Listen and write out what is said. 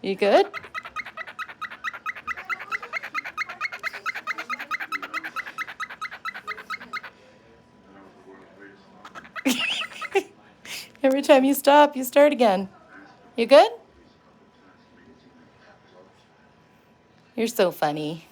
You good? Every time you stop, you start again. You good? You're so funny.